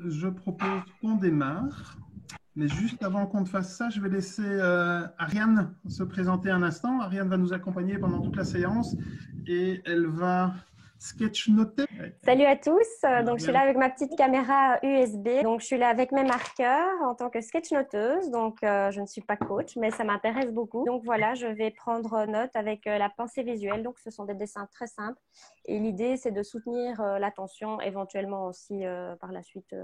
je propose qu'on démarre. Mais juste avant qu'on ne fasse ça, je vais laisser Ariane se présenter un instant. Ariane va nous accompagner pendant toute la séance et elle va sketchnoter. Salut à tous, Alors, donc je suis là avec ma petite caméra USB, donc je suis là avec mes marqueurs en tant que sketchnoteuse, donc je ne suis pas coach mais ça m'intéresse beaucoup, donc voilà, je vais prendre note avec la pensée visuelle, donc ce sont des dessins très simples et l'idée c'est de soutenir l'attention, éventuellement aussi par la suite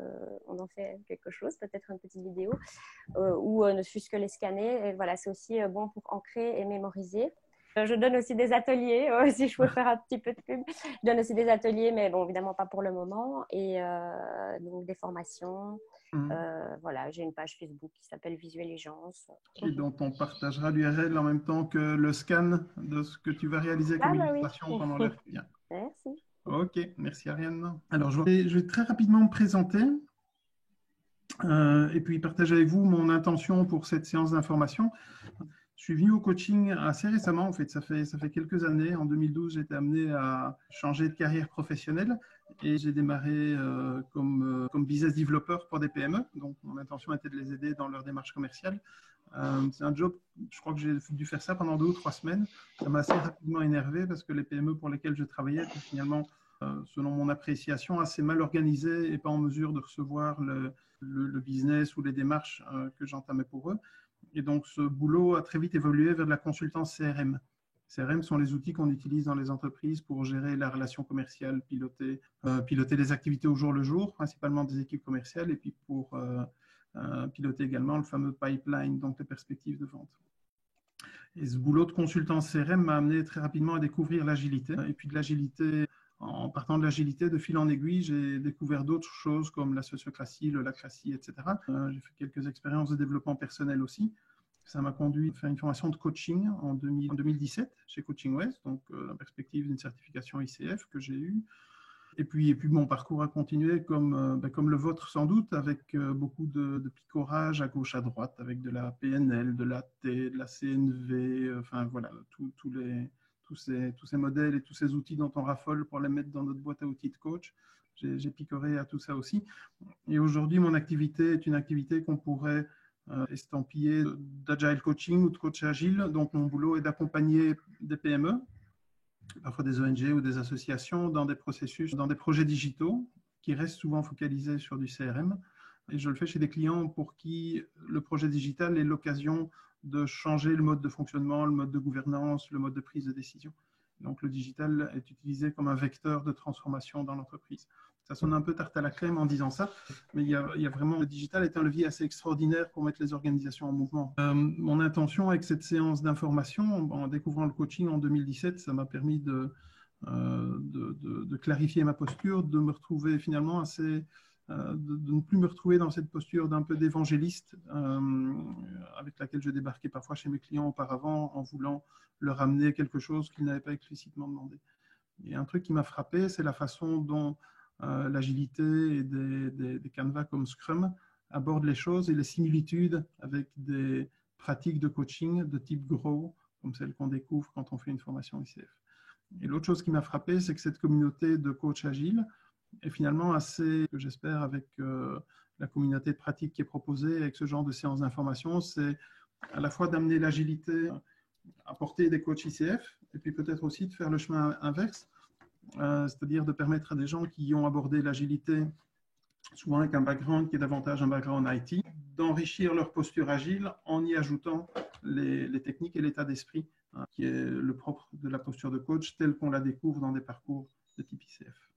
on en fait quelque chose, peut-être une petite vidéo ou ne fût-ce que les scanner, et voilà, c'est aussi bon pour ancrer et mémoriser. Je donne aussi des ateliers, si je peux faire un petit peu de pub. Je donne aussi des ateliers, mais bon, évidemment pas pour le moment. Et donc des formations. Voilà, j'ai une page Facebook qui s'appelle Visualigence. Et dont on partagera l'URL en même temps que le scan de ce que tu vas réaliser comme illustration oui. pendant l'heure qui vient. Merci. Ok, merci Ariane. Alors, je vais très rapidement me présenter et puis partager avec vous mon intention pour cette séance d'information. Je suis venu au coaching assez récemment, en fait, ça fait quelques années. En 2012, j'ai été amené à changer de carrière professionnelle et j'ai démarré comme business developer pour des PME. Donc, mon intention était de les aider dans leur démarche commerciale. C'est un job, je crois que j'ai dû faire ça pendant 2 ou 3 semaines. Ça m'a assez rapidement énervé parce que les PME pour lesquelles je travaillais étaient finalement, selon mon appréciation, assez mal organisées et pas en mesure de recevoir le business ou les démarches que j'entamais pour eux. Et donc, ce boulot a très vite évolué vers de la consultance CRM. CRM sont les outils qu'on utilise dans les entreprises pour gérer la relation commerciale, piloter les activités au jour le jour, principalement des équipes commerciales, et puis pour piloter également le fameux pipeline, donc les perspectives de vente. Et ce boulot de consultant CRM m'a amené très rapidement à découvrir l'agilité. Et puis de l'agilité, en partant de l'agilité, de fil en aiguille, j'ai découvert d'autres choses comme la sociocratie, l'holacratie, etc. J'ai fait quelques expériences de développement personnel aussi. Ça m'a conduit à faire une formation de coaching en 2017 chez Coaching West, donc la perspective d'une certification ICF que j'ai eue. Et puis mon parcours a continué comme le vôtre sans doute, avec beaucoup de picorage à gauche, à droite, avec de la PNL, de l'AT, de la CNV, enfin voilà, tous ces modèles et tous ces outils dont on raffole pour les mettre dans notre boîte à outils de coach. J'ai picoré à tout ça aussi. Et aujourd'hui, mon activité est une activité qu'on pourrait estampiller d'agile coaching ou de coach agile. Donc, mon boulot est d'accompagner des PME, parfois des ONG ou des associations, dans des processus, dans des projets digitaux qui restent souvent focalisés sur du CRM. Et je le fais chez des clients pour qui le projet digital est l'occasion de changer le mode de fonctionnement, le mode de gouvernance, le mode de prise de décision. Donc, le digital est utilisé comme un vecteur de transformation dans l'entreprise. Ça sonne un peu tarte à la crème en disant ça, mais il y a vraiment, le digital est un levier assez extraordinaire pour mettre les organisations en mouvement. Mon intention avec cette séance d'information, en découvrant le coaching en 2017, ça m'a permis de clarifier ma posture, de me retrouver finalement de ne plus me retrouver dans cette posture d'un peu d'évangéliste avec laquelle je débarquais parfois chez mes clients auparavant en voulant leur amener quelque chose qu'ils n'avaient pas explicitement demandé. Et un truc qui m'a frappé, c'est la façon dont l'agilité et des canevas comme Scrum abordent les choses et les similitudes avec des pratiques de coaching de type Grow, comme celles qu'on découvre quand on fait une formation ICF. Et l'autre chose qui m'a frappé, c'est que cette communauté de coachs agiles est finalement assez, que j'espère, avec la communauté de pratique qui est proposée avec ce genre de séances d'information, c'est à la fois d'amener l'agilité à portée des coachs ICF et puis peut-être aussi de faire le chemin inverse, c'est-à-dire de permettre à des gens qui ont abordé l'agilité, souvent avec un background qui est davantage un background IT, d'enrichir leur posture agile en y ajoutant les techniques et l'état d'esprit qui est le propre de la posture de coach telle qu'on la découvre dans des parcours de type ICF.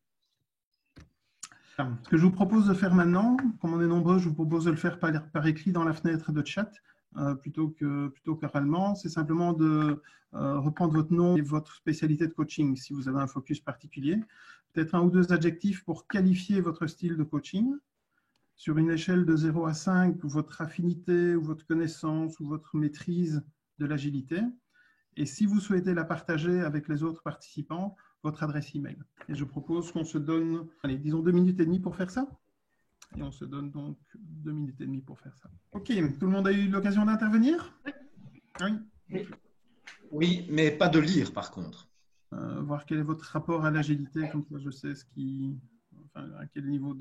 Ce que je vous propose de faire maintenant, comme on est nombreux, je vous propose de le faire par écrit dans la fenêtre de chat plutôt qu'oralement. C'est simplement de reprendre votre nom et votre spécialité de coaching si vous avez un focus particulier. Peut-être 1 ou 2 adjectifs pour qualifier votre style de coaching. Sur une échelle de 0 à 5, votre affinité ou votre connaissance ou votre maîtrise de l'agilité. Et si vous souhaitez la partager avec les autres participants, votre adresse email. Et je propose qu'on se donne, allez, disons 2 minutes et demie pour faire ça. Et on se donne donc 2 minutes et demie pour faire ça. OK, tout le monde a eu l'occasion d'intervenir? Oui. Oui, mais pas de lire par contre. Voir quel est votre rapport à l'agilité, comme ça je sais à quel niveau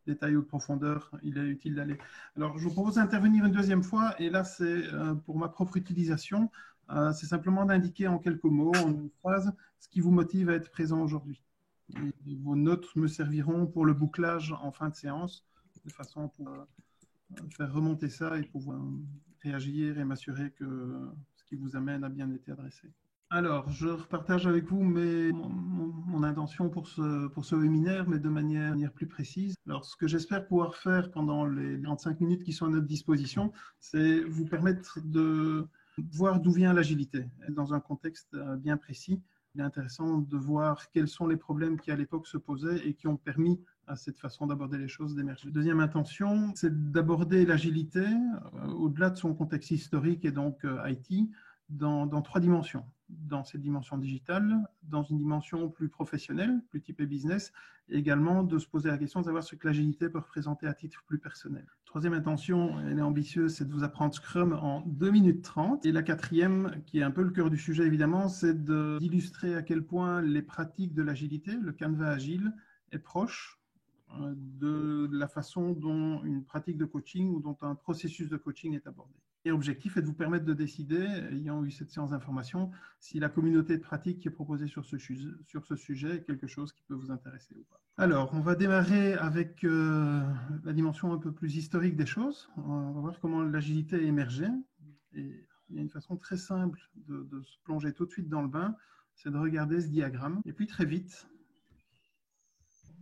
détails ou de profondeur, il est utile d'aller. Alors, je vous propose d'intervenir une deuxième fois, et là, c'est pour ma propre utilisation. C'est simplement d'indiquer en quelques mots, en une phrase, ce qui vous motive à être présent aujourd'hui. Vos notes me serviront pour le bouclage en fin de séance, de façon pour faire remonter ça et pouvoir réagir et m'assurer que ce qui vous amène a bien été adressé. Alors, je repartage avec vous mon intention pour ce webinaire, mais de manière plus précise. Alors, ce que j'espère pouvoir faire pendant les 45 minutes qui sont à notre disposition, c'est vous permettre de voir d'où vient l'agilité dans un contexte bien précis. Il est intéressant de voir quels sont les problèmes qui à l'époque se posaient et qui ont permis à cette façon d'aborder les choses d'émerger. Deuxième intention, c'est d'aborder l'agilité au-delà de son contexte historique et donc IT dans 3 dimensions. Dans cette dimension digitale, dans une dimension plus professionnelle, plus typée business, et également de se poser la question de savoir ce que l'agilité peut représenter à titre plus personnel. Troisième intention, elle est ambitieuse, c'est de vous apprendre Scrum en 2 minutes 30. Et la quatrième, qui est un peu le cœur du sujet évidemment, c'est d'illustrer à quel point les pratiques de l'agilité, le canevas agile, est proche de la façon dont une pratique de coaching ou dont un processus de coaching est abordé. Et l'objectif est de vous permettre de décider, ayant eu cette séance d'information, si la communauté de pratique qui est proposée sur ce sujet est quelque chose qui peut vous intéresser ou pas. Alors, on va démarrer avec la dimension un peu plus historique des choses. On va voir comment l'agilité a émergé. Et il y a une façon très simple de se plonger tout de suite dans le bain, c'est de regarder ce diagramme. Et puis très vite,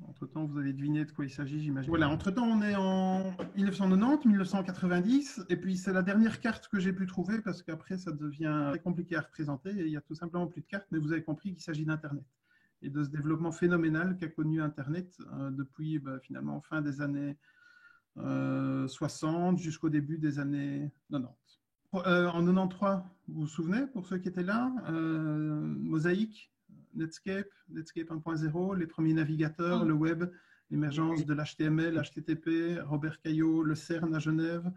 entre-temps, vous avez deviné de quoi il s'agit, j'imagine. Voilà, entre-temps, on est en 1990, 1990, et puis c'est la dernière carte que j'ai pu trouver, parce qu'après, ça devient très compliqué à représenter, et il n'y a tout simplement plus de cartes, mais vous avez compris qu'il s'agit d'Internet, et de ce développement phénoménal qu'a connu Internet depuis finalement fin des années 60 jusqu'au début des années 90. En 93, vous vous souvenez, pour ceux qui étaient là, Mosaic, Netscape 1.0, les premiers navigateurs, le web, l'émergence de l'HTML, HTTP, Robert Caillot, le CERN à Genève,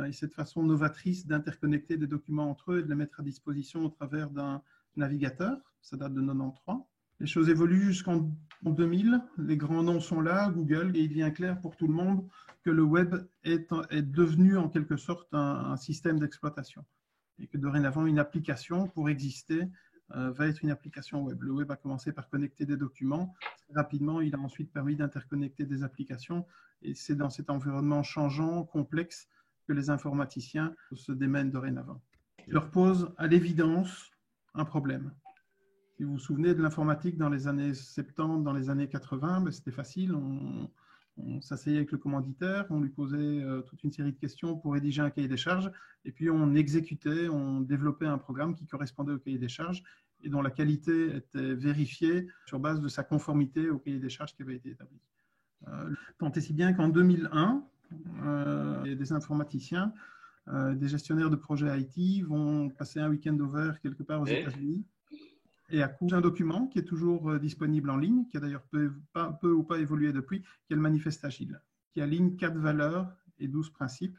et cette façon novatrice d'interconnecter des documents entre eux et de les mettre à disposition au travers d'un navigateur. Ça date de 93. Les choses évoluent jusqu'en 2000. Les grands noms sont là, Google, et il devient clair pour tout le monde que le web est devenu en quelque sorte un système d'exploitation et que dorénavant une application pour exister va être une application web. Le web a commencé par connecter des documents. Très rapidement, il a ensuite permis d'interconnecter des applications. Et c'est dans cet environnement changeant, complexe, que les informaticiens se démènent dorénavant. Je leur pose à l'évidence un problème. Si vous vous souvenez de l'informatique dans les années 70, dans les années 80, c'était facile. On s'asseyait avec le commanditaire, on lui posait toute une série de questions pour rédiger un cahier des charges, et puis on exécutait, on développait un programme qui correspondait au cahier des charges et dont la qualité était vérifiée sur base de sa conformité au cahier des charges qui avait été établi. Tant et si bien qu'en 2001, des informaticiens, des gestionnaires de projets IT vont passer un week-end over quelque part aux États-Unis et à coup d'un document qui est toujours disponible en ligne, qui a d'ailleurs peu ou pas évolué depuis, qui est le manifeste agile, qui aligne 4 valeurs et 12 principes.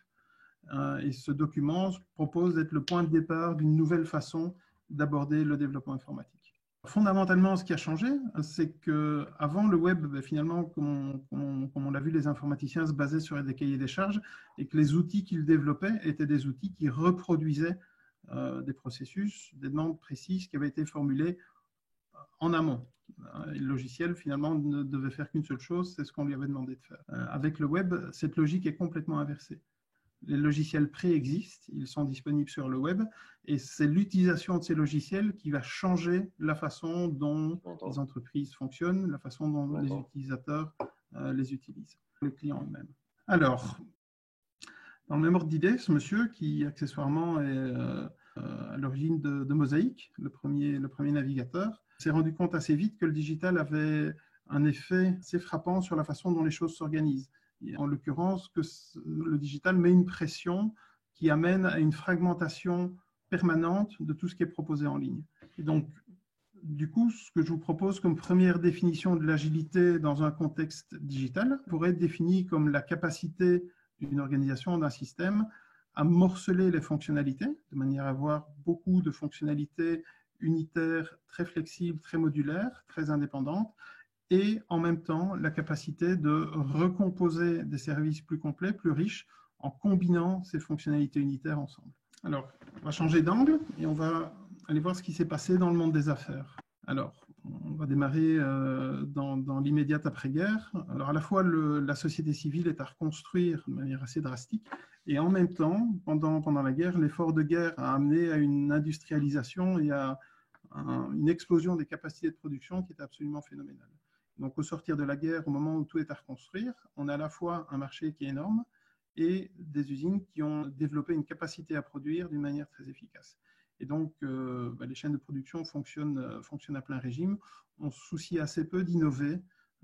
Et ce document propose d'être le point de départ d'une nouvelle façon d'aborder le développement informatique. Fondamentalement, ce qui a changé, c'est qu'avant le web, finalement, comme on l'a vu, les informaticiens se basaient sur des cahiers des charges et que les outils qu'ils développaient étaient des outils qui reproduisaient des processus, des demandes précises qui avaient été formulées en amont. Le logiciel, finalement, ne devait faire qu'une seule chose, c'est ce qu'on lui avait demandé de faire. Avec le web, cette logique est complètement inversée. Les logiciels préexistent, ils sont disponibles sur le web, et c'est l'utilisation de ces logiciels qui va changer la façon dont les entreprises fonctionnent, la façon dont les utilisateurs les utilisent, les clients eux-mêmes. Alors, dans le même ordre d'idée, ce monsieur qui accessoirement est à l'origine de Mosaic, le premier navigateur, s'est rendu compte assez vite que le digital avait un effet assez frappant sur la façon dont les choses s'organisent. En l'occurrence, que le digital met une pression qui amène à une fragmentation permanente de tout ce qui est proposé en ligne. Et donc, du coup, ce que je vous propose comme première définition de l'agilité dans un contexte digital pourrait être défini comme la capacité d'une organisation, d'un système, à morceler les fonctionnalités, de manière à avoir beaucoup de fonctionnalités unitaires, très flexibles, très modulaires, très indépendantes, et en même temps la capacité de recomposer des services plus complets, plus riches, en combinant ces fonctionnalités unitaires ensemble. Alors, on va changer d'angle et on va aller voir ce qui s'est passé dans le monde des affaires. Alors, on va démarrer dans l'immédiate après-guerre. Alors, à la fois, la société civile est à reconstruire de manière assez drastique, et en même temps, pendant la guerre, l'effort de guerre a amené à une industrialisation et à une explosion des capacités de production qui est absolument phénoménale. Donc, au sortir de la guerre, au moment où tout est à reconstruire, on a à la fois un marché qui est énorme et des usines qui ont développé une capacité à produire d'une manière très efficace. Et donc, les chaînes de production fonctionnent à plein régime. On se soucie assez peu d'innover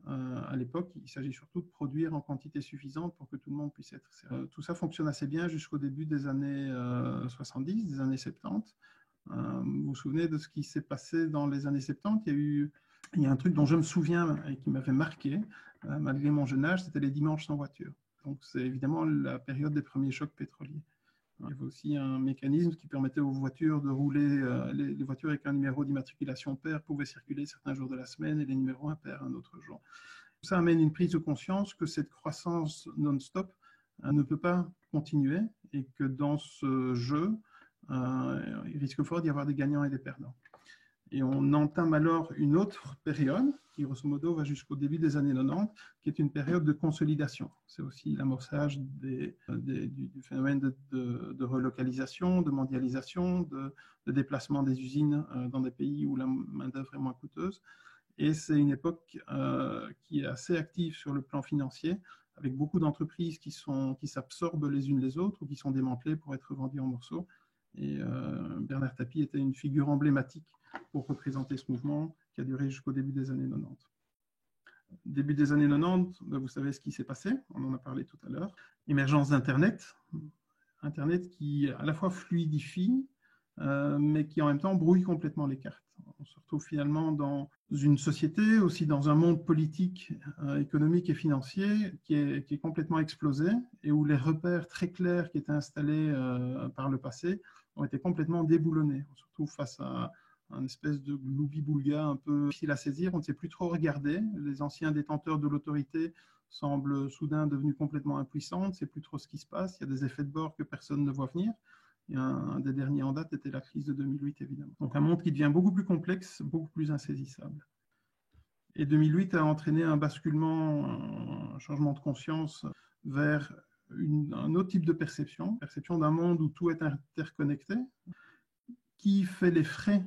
à l'époque. Il s'agit surtout de produire en quantité suffisante pour que tout le monde puisse être servi. Tout ça fonctionne assez bien jusqu'au début des années 70, des années 70. Vous vous souvenez de ce qui s'est passé dans les années 70 ? Il y a un truc dont je me souviens et qui m'avait marqué, malgré mon jeune âge, c'était les dimanches sans voiture. Donc, c'est évidemment la période des premiers chocs pétroliers. Il y avait aussi un mécanisme qui permettait aux voitures de rouler, les voitures avec un numéro d'immatriculation pair pouvaient circuler certains jours de la semaine et les numéros impairs un autre jour. Ça amène une prise de conscience que cette croissance non-stop ne peut pas continuer et que dans ce jeu, il risque fort d'y avoir des gagnants et des perdants. Et on entame alors une autre période qui, grosso modo, va jusqu'au début des années 90, qui est une période de consolidation. C'est aussi l'amorçage du phénomène de relocalisation, de mondialisation, de déplacement des usines dans des pays où la main-d'œuvre est moins coûteuse. Et c'est une époque qui est assez active sur le plan financier, avec beaucoup d'entreprises qui s'absorbent les unes les autres ou qui sont démantelées pour être vendues en morceaux. Et Bernard Tapie était une figure emblématique pour représenter ce mouvement qui a duré jusqu'au début des années 90. Début des années 90, vous savez ce qui s'est passé, on en a parlé tout à l'heure. Émergence d'Internet, Internet qui à la fois fluidifie, mais qui en même temps brouille complètement les cartes. On se retrouve finalement dans une société, aussi dans un monde politique, économique et financier qui est complètement explosé et où les repères très clairs qui étaient installés par le passé ont été complètement déboulonnés. On se retrouve face à un espèce de gloubi-boulga un peu difficile à saisir. On ne sait plus trop regarder. Les anciens détenteurs de l'autorité semblent soudain devenus complètement impuissants. On ne sait plus trop ce qui se passe. Il y a des effets de bord que personne ne voit venir. Et un des derniers en date était la crise de 2008, évidemment. Donc un monde qui devient beaucoup plus complexe, beaucoup plus insaisissable. Et 2008 a entraîné un basculement, un changement de conscience vers un autre type de perception d'un monde où tout est interconnecté, qui fait les frais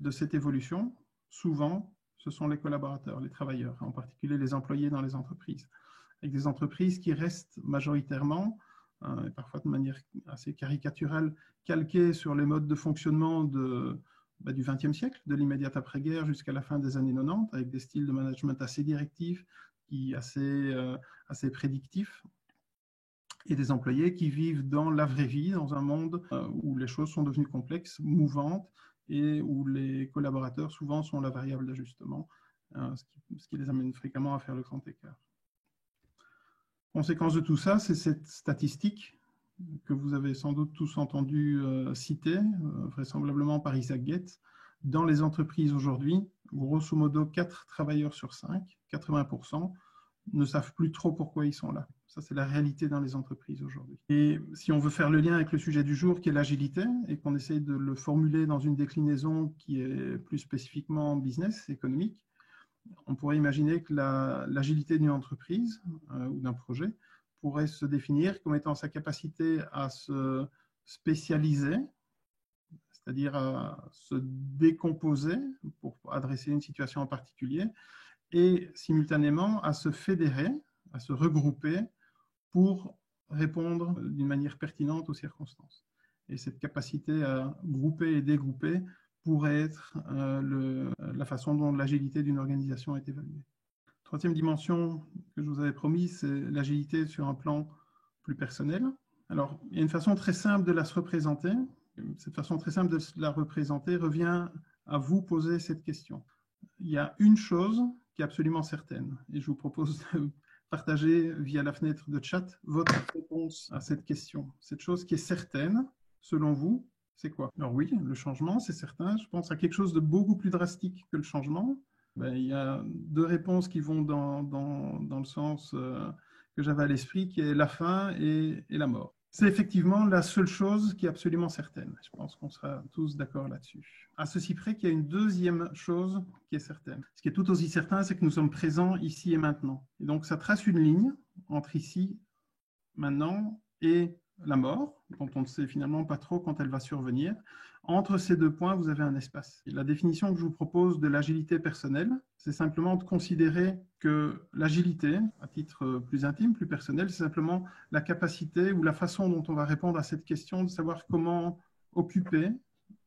de cette évolution. Souvent, ce sont les collaborateurs, les travailleurs, en particulier les employés dans les entreprises, avec des entreprises qui restent majoritairement, et parfois de manière assez caricaturale, calquées sur les modes de fonctionnement du XXe siècle, de l'immédiate après-guerre jusqu'à la fin des années 90, avec des styles de management assez directifs, assez prédictifs, et des employés qui vivent dans la vraie vie, dans un monde où les choses sont devenues complexes, mouvantes, et où les collaborateurs souvent sont la variable d'ajustement, ce qui les amène fréquemment à faire le grand écart. Conséquence de tout ça, c'est cette statistique que vous avez sans doute tous entendu citer, vraisemblablement par Isaac Getz. Dans les entreprises aujourd'hui, grosso modo 4 travailleurs sur 5, 80%, ne savent plus trop pourquoi ils sont là. Ça, c'est la réalité dans les entreprises aujourd'hui. Et si on veut faire le lien avec le sujet du jour, qui est l'agilité, et qu'on essaye de le formuler dans une déclinaison qui est plus spécifiquement business, économique, on pourrait imaginer que l'agilité d'une entreprise ou d'un projet pourrait se définir comme étant sa capacité à se spécialiser, c'est-à-dire à se décomposer pour adresser une situation en particulier, et simultanément à se fédérer, à se regrouper pour répondre d'une manière pertinente aux circonstances. Et cette capacité à grouper et dégrouper pourrait être la façon dont l'agilité d'une organisation est évaluée. Troisième dimension que je vous avais promis, c'est l'agilité sur un plan plus personnel. Alors, il y a une façon très simple de la se représenter. Cette façon très simple de la représenter revient à vous poser cette question. Il y a une chose qui est absolument certaine, et je vous propose de partager via la fenêtre de chat votre réponse à cette question. Cette chose qui est certaine, selon vous, c'est quoi? Alors oui, le changement, c'est certain. Je pense à quelque chose de beaucoup plus drastique que le changement. Il y a deux réponses qui vont dans le sens que j'avais à l'esprit, qui est la fin et la mort. C'est effectivement la seule chose qui est absolument certaine. Je pense qu'on sera tous d'accord là-dessus. À ceci près qu'il y a une deuxième chose qui est certaine. Ce qui est tout aussi certain, c'est que nous sommes présents ici et maintenant. Et donc, ça trace une ligne entre ici, maintenant et la mort, dont on ne sait finalement pas trop quand elle va survenir. Entre ces deux points, vous avez un espace. Et la définition que je vous propose de l'agilité personnelle, c'est simplement de considérer que l'agilité, à titre plus intime, plus personnel, c'est simplement la capacité ou la façon dont on va répondre à cette question de savoir comment occuper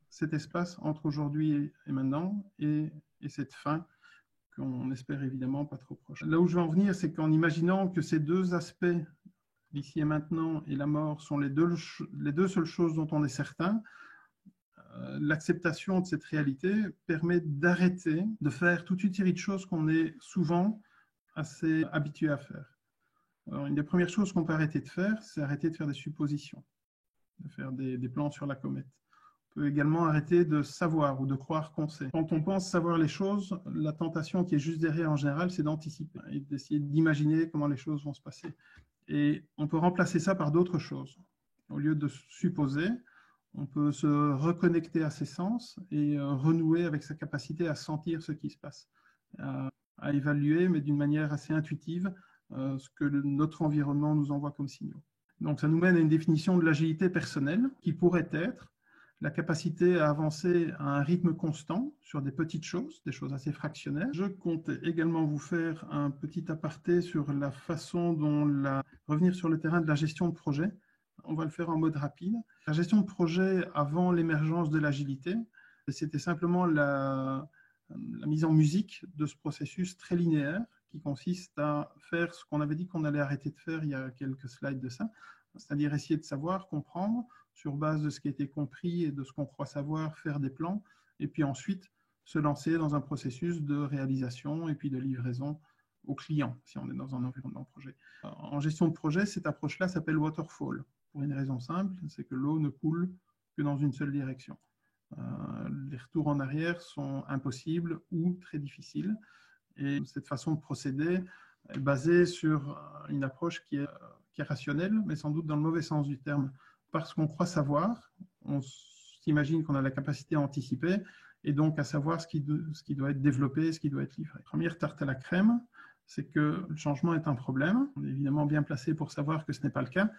cet espace entre aujourd'hui et maintenant et cette fin qu'on espère évidemment pas trop proche. Là où je veux en venir, c'est qu'en imaginant que ces deux aspects, l'ici et maintenant et la mort, sont les deux seules choses dont on est certain, l'acceptation de cette réalité permet d'arrêter de faire toute une série de choses qu'on est souvent assez habitué à faire. Alors, une des premières choses qu'on peut arrêter de faire, c'est arrêter de faire des suppositions, de faire des plans sur la comète. On peut également arrêter de savoir ou de croire qu'on sait. Quand on pense savoir les choses, la tentation qui est juste derrière en général, c'est d'anticiper et d'essayer d'imaginer comment les choses vont se passer. Et on peut remplacer ça par d'autres choses. Au lieu de supposer, on peut se reconnecter à ses sens et renouer avec sa capacité à sentir ce qui se passe, à évaluer, mais d'une manière assez intuitive, ce que notre environnement nous envoie comme signaux. Donc, ça nous mène à une définition de l'agilité personnelle qui pourrait être la capacité à avancer à un rythme constant sur des petites choses, des choses assez fractionnaires. Je compte également vous faire un petit aparté sur la façon dont revenir sur le terrain de la gestion de projet. On va le faire en mode rapide. La gestion de projet avant l'émergence de l'agilité, c'était simplement la mise en musique de ce processus très linéaire qui consiste à faire ce qu'on avait dit qu'on allait arrêter de faire il y a quelques slides de ça, c'est-à-dire essayer de savoir, comprendre, sur base de ce qui a été compris et de ce qu'on croit savoir, faire des plans, et puis ensuite se lancer dans un processus de réalisation et puis de livraison au client, si on est dans un environnement projet. En gestion de projet, cette approche-là s'appelle waterfall, pour une raison simple, c'est que l'eau ne coule que dans une seule direction. Les retours en arrière sont impossibles ou très difficiles, et cette façon de procéder est basée sur une approche qui est rationnelle, mais sans doute dans le mauvais sens du terme. Parce qu'on croit savoir, on s'imagine qu'on a la capacité à anticiper et donc à savoir ce qui doit être développé, ce qui doit être livré. Première tarte à la crème, c'est que le changement est un problème. On est évidemment bien placé pour savoir que ce n'est pas le cas.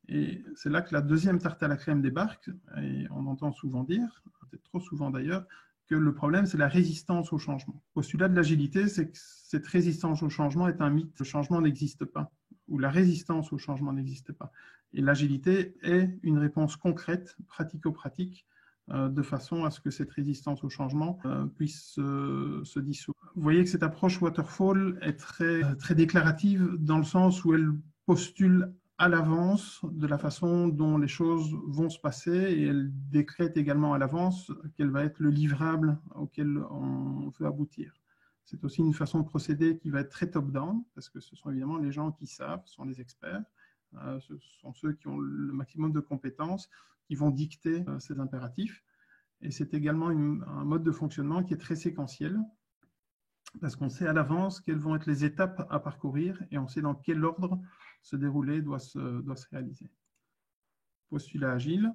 Et c'est là que la deuxième tarte à la crème débarque. Et on entend souvent dire, peut-être trop souvent d'ailleurs, que le problème, c'est la résistance au changement. Le postulat de l'agilité, c'est que cette résistance au changement est un mythe. Le changement n'existe pas, ou la résistance au changement n'existe pas. Et l'agilité est une réponse concrète, pratico-pratique, de façon à ce que cette résistance au changement puisse se dissoudre. Vous voyez que cette approche waterfall est très déclarative dans le sens où elle postule à l'avance de la façon dont les choses vont se passer et elle décrète également à l'avance quel va être le livrable auquel on veut aboutir. C'est aussi une façon de procéder qui va être très top-down parce que ce sont évidemment les gens qui savent, ce sont les experts, ce sont ceux qui ont le maximum de compétences qui vont dicter ces impératifs. Et c'est également un mode de fonctionnement qui est très séquentiel parce qu'on sait à l'avance quelles vont être les étapes à parcourir et on sait dans quel ordre se dérouler doit se réaliser. Postulat agile,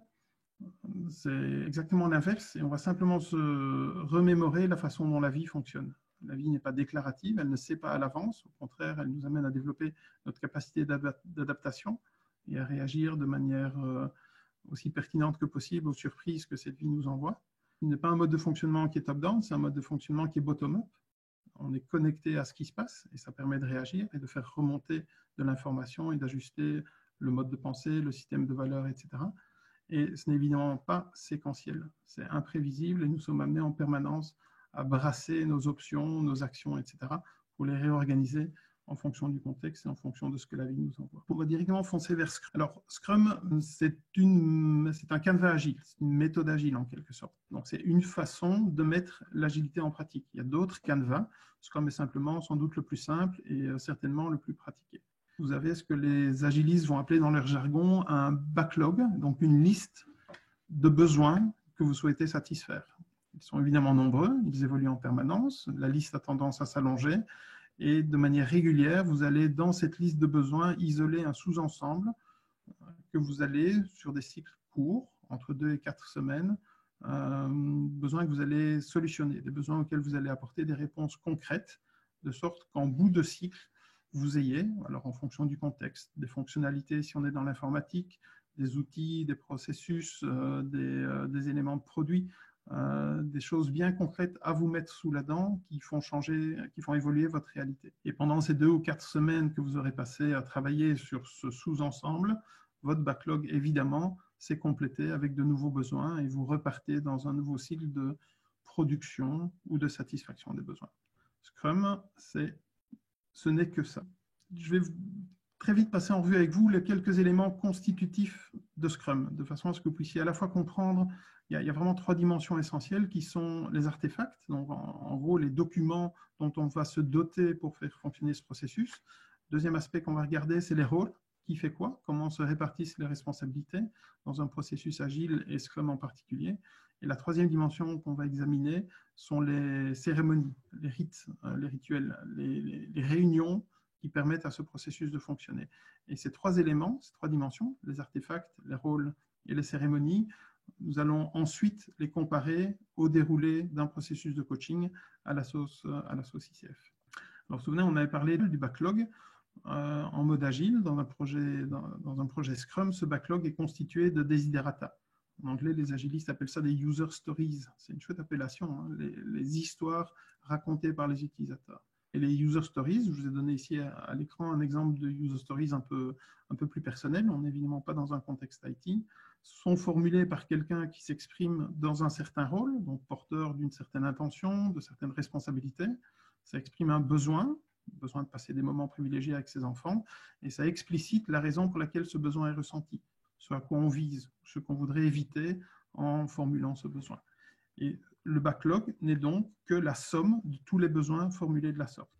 c'est exactement l'inverse et on va simplement se remémorer la façon dont la vie fonctionne. La vie n'est pas déclarative, elle ne sait pas à l'avance, au contraire, elle nous amène à développer notre capacité d'adaptation et à réagir de manière aussi pertinente que possible aux surprises que cette vie nous envoie. Ce n'est pas un mode de fonctionnement qui est top-down, c'est un mode de fonctionnement qui est bottom-up. On est connecté à ce qui se passe et ça permet de réagir et de faire remonter de l'information et d'ajuster le mode de pensée, le système de valeurs, etc. Et ce n'est évidemment pas séquentiel, c'est imprévisible et nous sommes amenés en permanence à brasser nos options, nos actions, etc. pour les réorganiser en fonction du contexte et en fonction de ce que la vie nous envoie. On va directement foncer vers Scrum. Alors, Scrum, c'est un canevas agile, c'est une méthode agile en quelque sorte. Donc, c'est une façon de mettre l'agilité en pratique. Il y a d'autres canevas. Scrum est simplement sans doute le plus simple et certainement le plus pratiqué. Vous avez ce que les agilistes vont appeler dans leur jargon un backlog, donc une liste de besoins que vous souhaitez satisfaire. Ils sont évidemment nombreux, ils évoluent en permanence, la liste a tendance à s'allonger et de manière régulière, vous allez dans cette liste de besoins isoler un sous-ensemble que vous allez, sur des cycles courts, entre 2 et 4 semaines, besoins que vous allez solutionner, des besoins auxquels vous allez apporter des réponses concrètes, de sorte qu'en bout de cycle, vous ayez, alors en fonction du contexte, des fonctionnalités si on est dans l'informatique, des outils, des processus, des éléments de produits, des choses bien concrètes à vous mettre sous la dent qui font changer, qui font évoluer votre réalité. Et pendant ces 2 ou 4 semaines que vous aurez passé à travailler sur ce sous-ensemble, votre backlog, évidemment, s'est complété avec de nouveaux besoins et vous repartez dans un nouveau cycle de production ou de satisfaction des besoins. Scrum, ce n'est que ça. Je vais très vite passer en revue avec vous les quelques éléments constitutifs de Scrum, de façon à ce que vous puissiez à la fois comprendre, il y a vraiment 3 dimensions essentielles qui sont les artefacts, donc en gros les documents dont on va se doter pour faire fonctionner ce processus. Deuxième aspect qu'on va regarder, c'est les rôles. Qui fait quoi? Comment se répartissent les responsabilités dans un processus agile et Scrum en particulier? Et la troisième dimension qu'on va examiner sont les cérémonies, les rites, les rituels, les réunions qui permettent à ce processus de fonctionner. Et ces 3 éléments, ces 3 dimensions, les artefacts, les rôles et les cérémonies, nous allons ensuite les comparer au déroulé d'un processus de coaching à la sauce ICF. Alors, vous vous souvenez, on avait parlé du backlog. En mode agile, dans un projet Scrum, ce backlog est constitué de desiderata. En anglais, les agilistes appellent ça des user stories. C'est une chouette appellation, hein, les histoires racontées par les utilisateurs. Et les user stories, je vous ai donné ici à l'écran un exemple de user stories un peu plus personnel, on n'est évidemment pas dans un contexte IT, sont formulées par quelqu'un qui s'exprime dans un certain rôle, donc porteur d'une certaine intention, de certaines responsabilités. Ça exprime un besoin de passer des moments privilégiés avec ses enfants, et ça explicite la raison pour laquelle ce besoin est ressenti, ce à quoi on vise, ce qu'on voudrait éviter en formulant ce besoin. Et le backlog n'est donc que la somme de tous les besoins formulés de la sorte,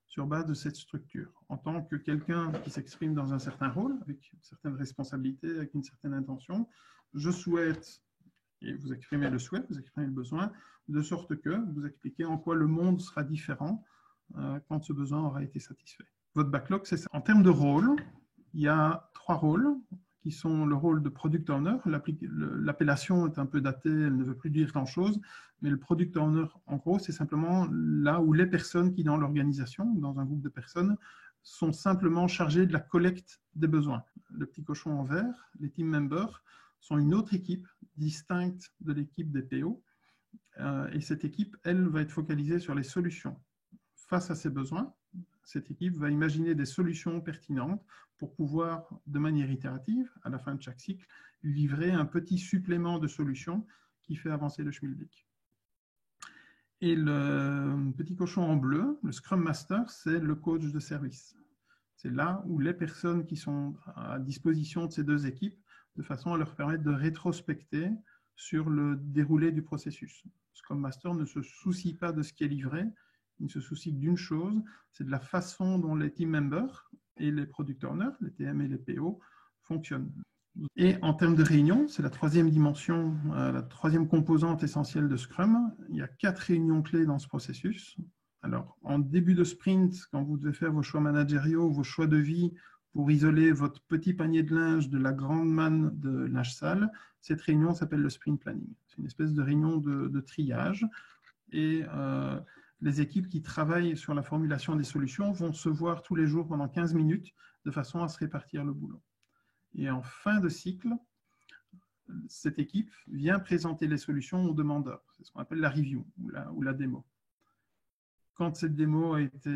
sur base de cette structure. En tant que quelqu'un qui s'exprime dans un certain rôle, avec une certaine responsabilité, avec une certaine intention, je souhaite, et vous exprimez le souhait, vous exprimez le besoin, de sorte que vous expliquez en quoi le monde sera différent quand ce besoin aura été satisfait. Votre backlog, c'est ça. En termes de rôle, il y a 3 rôles qui sont le rôle de Product Owner. L'appellation est un peu datée, elle ne veut plus dire grand-chose, mais le Product Owner, en gros, c'est simplement là où les personnes qui, dans l'organisation, dans un groupe de personnes, sont simplement chargées de la collecte des besoins. Le petit cochon en vert, les team members, sont une autre équipe distincte de l'équipe des PO, et cette équipe, elle, va être focalisée sur les solutions. Face à ces besoins, cette équipe va imaginer des solutions pertinentes pour pouvoir, de manière itérative, à la fin de chaque cycle, livrer un petit supplément de solutions qui fait avancer le schmilblick. Et le petit cochon en bleu, le Scrum Master, c'est le coach de service. C'est là où les personnes qui sont à disposition de ces 2 équipes, de façon à leur permettre de rétrospecter sur le déroulé du processus. Le Scrum Master ne se soucie pas de ce qui est livré, il se soucie d'une chose, c'est de la façon dont les team members et les product owners, les TM et les PO, fonctionnent. Et en termes de réunion, c'est la 3e dimension, la 3e composante essentielle de Scrum. Il y a 4 réunions clés dans ce processus. Alors, en début de sprint, quand vous devez faire vos choix managériaux, vos choix de vie pour isoler votre petit panier de linge de la grande manne de linge sale, cette réunion s'appelle le sprint planning. C'est une espèce de réunion de triage. Et les équipes qui travaillent sur la formulation des solutions vont se voir tous les jours pendant 15 minutes de façon à se répartir le boulot. Et en fin de cycle, cette équipe vient présenter les solutions aux demandeurs. C'est ce qu'on appelle la review ou la démo. Quand cette démo a été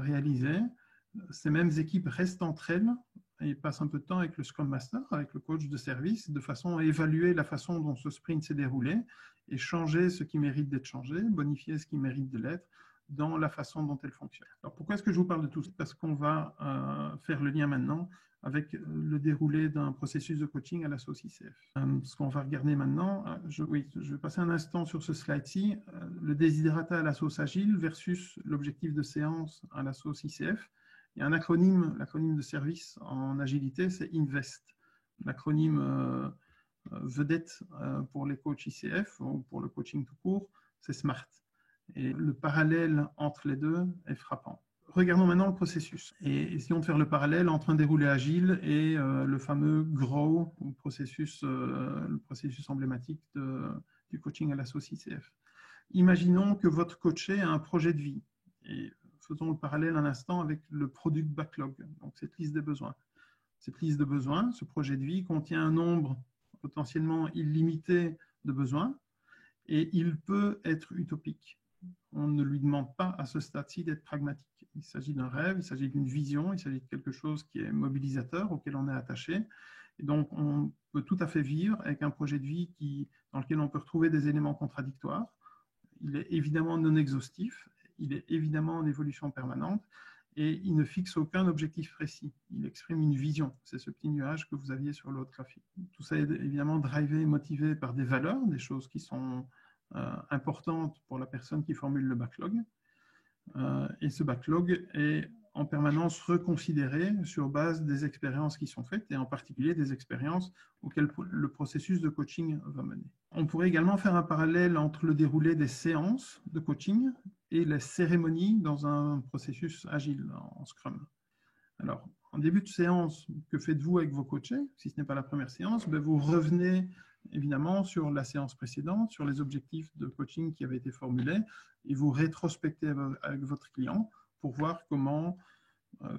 réalisée, ces mêmes équipes restent entre elles et passent un peu de temps avec le Scrum Master, avec le coach de service, de façon à évaluer la façon dont ce sprint s'est déroulé et changer ce qui mérite d'être changé, bonifier ce qui mérite de l'être dans la façon dont elle fonctionne. Alors pourquoi est-ce que je vous parle de tout ça? Parce qu'on va faire le lien maintenant avec le déroulé d'un processus de coaching à la sauce ICF. Ce qu'on va regarder maintenant, je vais passer un instant sur ce slide-ci, le desiderata à la sauce agile versus l'objectif de séance à la sauce ICF. Il y a un acronyme, l'acronyme de service en agilité, c'est INVEST. L'acronyme vedette pour les coachs ICF ou pour le coaching tout court, c'est SMART. Et le parallèle entre les deux est frappant. Regardons maintenant le processus et essayons de faire le parallèle entre un déroulé agile et le fameux GROW, ou le processus emblématique du coaching à la sauce ICF. Imaginons que votre coaché a un projet de vie et faisons le parallèle un instant avec le product backlog, donc cette liste des besoins. Cette liste de besoins, ce projet de vie contient un nombre potentiellement illimité de besoins et il peut être utopique. On ne lui demande pas à ce stade-ci d'être pragmatique. Il s'agit d'un rêve, il s'agit d'une vision, il s'agit de quelque chose qui est mobilisateur, auquel on est attaché. Et donc, on peut tout à fait vivre avec un projet de vie dans lequel on peut retrouver des éléments contradictoires. Il est évidemment non exhaustif, il est évidemment en évolution permanente et il ne fixe aucun objectif précis. Il exprime une vision. C'est ce petit nuage que vous aviez sur l'autre graphique. Tout ça est évidemment drivé, motivé par des valeurs, des choses qui sont importante pour la personne qui formule le backlog. Et ce backlog est en permanence reconsidéré sur base des expériences qui sont faites et en particulier des expériences auxquelles le processus de coaching va mener. On pourrait également faire un parallèle entre le déroulé des séances de coaching et les cérémonies dans un processus agile en Scrum. Alors, en début de séance, que faites-vous avec vos coachés? Si ce n'est pas la première séance, vous revenez évidemment sur la séance précédente, sur les objectifs de coaching qui avaient été formulés et vous rétrospectez avec votre client pour voir comment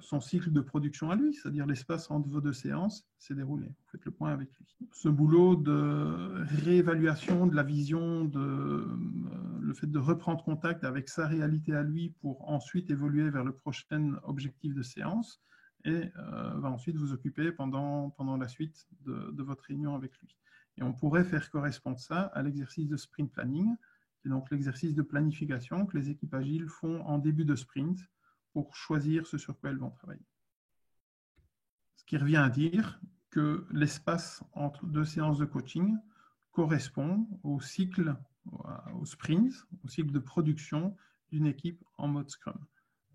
son cycle de production à lui, c'est-à-dire l'espace entre vos deux séances, s'est déroulé. Vous faites le point avec lui. Ce boulot de réévaluation de la vision, le fait de reprendre contact avec sa réalité à lui pour ensuite évoluer vers le prochain objectif de séance et va ensuite vous occuper pendant la suite de votre réunion avec lui. Et on pourrait faire correspondre ça à l'exercice de sprint planning, qui est donc l'exercice de planification que les équipes agiles font en début de sprint pour choisir ce sur quoi elles vont travailler. Ce qui revient à dire que l'espace entre deux séances de coaching correspond au cycle, au sprint, au cycle de production d'une équipe en mode Scrum.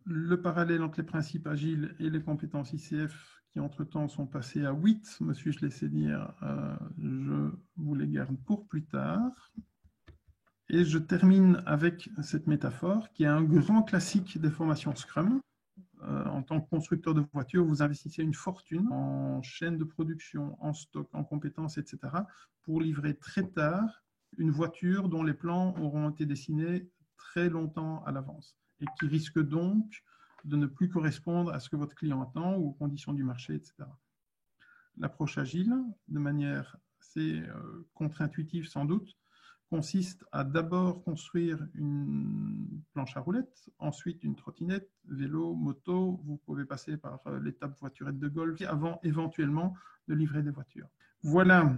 Le parallèle entre les principes agiles et les compétences ICF qui entre-temps sont passées à 8, me suis-je laissé dire, je vous les garde pour plus tard. Et je termine avec cette métaphore qui est un grand classique des formations Scrum. En tant que constructeur de voitures, vous investissez une fortune en chaîne de production, en stock, en compétences, etc. pour livrer très tard une voiture dont les plans auront été dessinés très longtemps à l'avance et qui risque donc de ne plus correspondre à ce que votre client attend ou aux conditions du marché, etc. L'approche agile, de manière assez contre-intuitive sans doute, consiste à d'abord construire une planche à roulettes, ensuite une trottinette, vélo, moto, vous pouvez passer par l'étape voiturette de golf, avant éventuellement de livrer des voitures. Voilà,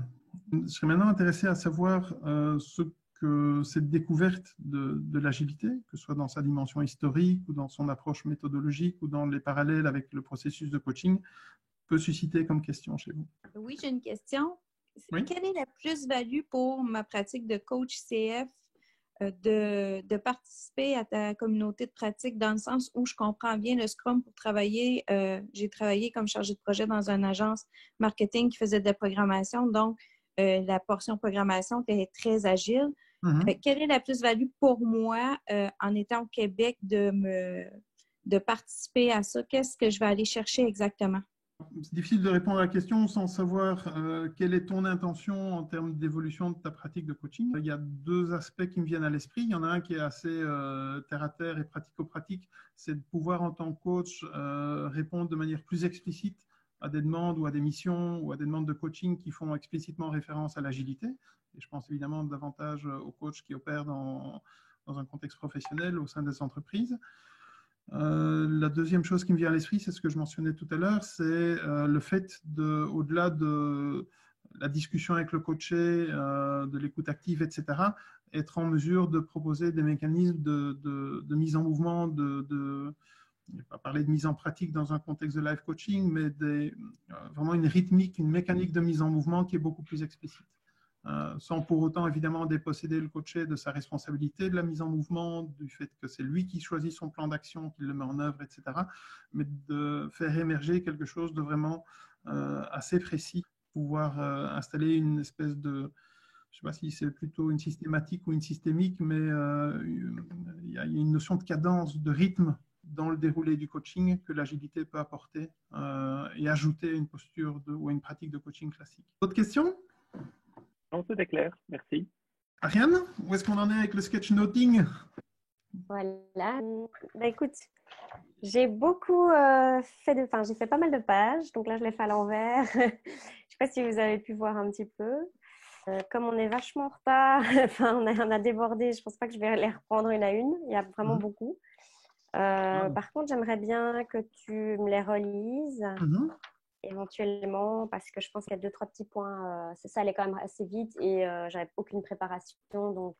je serais maintenant intéressé à savoir ce que cette découverte de l'agilité, que ce soit dans sa dimension historique ou dans son approche méthodologique ou dans les parallèles avec le processus de coaching, peut susciter comme question chez vous. Oui, j'ai une question. Oui? Quelle est la plus-value pour ma pratique de coach CF de participer à ta communauté de pratique dans le sens où je comprends bien le Scrum pour travailler. J'ai travaillé comme chargée de projet dans une agence marketing qui faisait de la programmation, donc la portion programmation était très agile. Quelle est la plus-value pour moi en étant au Québec de participer à ça? Qu'est-ce que je vais aller chercher exactement? C'est difficile de répondre à la question sans savoir quelle est ton intention en termes d'évolution de ta pratique de coaching. Il y a deux aspects qui me viennent à l'esprit. Il y en a un qui est assez terre-à-terre et pratico-pratique, c'est de pouvoir en tant que coach répondre de manière plus explicite à des demandes ou à des missions ou à des demandes de coaching qui font explicitement référence à l'agilité. Et je pense évidemment davantage aux coachs qui opèrent dans un contexte professionnel au sein des entreprises. La deuxième chose qui me vient à l'esprit, c'est ce que je mentionnais tout à l'heure, c'est le fait au-delà de la discussion avec le coaché, de l'écoute active, etc., être en mesure de proposer des mécanismes de mise en mouvement, je ne vais pas parler de mise en pratique dans un contexte de live coaching, mais vraiment une rythmique, une mécanique de mise en mouvement qui est beaucoup plus explicite. Sans pour autant évidemment déposséder le coaché de sa responsabilité de la mise en mouvement, du fait que c'est lui qui choisit son plan d'action, qu'il le met en œuvre, etc., mais de faire émerger quelque chose de vraiment assez précis pouvoir installer une espèce de, je ne sais pas si c'est plutôt une systématique ou une systémique, mais il y a une notion de cadence, de rythme dans le déroulé du coaching que l'agilité peut apporter et ajouter une posture ou une pratique de coaching classique. D'autres questions? Non, tout est clair. Merci. Ariane, où est-ce qu'on en est avec le sketchnoting? Voilà. Bah, écoute, j'ai beaucoup j'ai fait pas mal de pages. Donc là, je l'ai fait à l'envers. Je ne sais pas si vous avez pu voir un petit peu. Comme on est vachement en retard, on a débordé. Je ne pense pas que je vais les reprendre une à une. Il y a vraiment beaucoup. Par contre, j'aimerais bien que tu me les relises éventuellement parce que je pense qu'il y a 2-3 petits points. Ça allait quand même assez vite et j'avais aucune préparation. Donc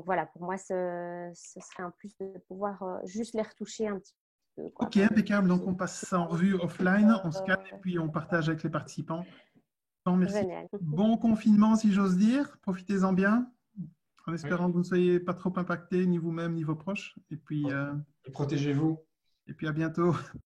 voilà, pour moi, ce serait un plus de pouvoir juste les retoucher un petit peu. Quoi. Ok, impeccable. Donc on passe ça en revue offline, on scanne et puis on partage avec les participants. Merci. Génial. Bon confinement, si j'ose dire. Profitez-en bien, en espérant que vous ne soyez pas trop impactés, ni vous-même, ni vos proches. Et puis, protégez-vous. et puis à bientôt.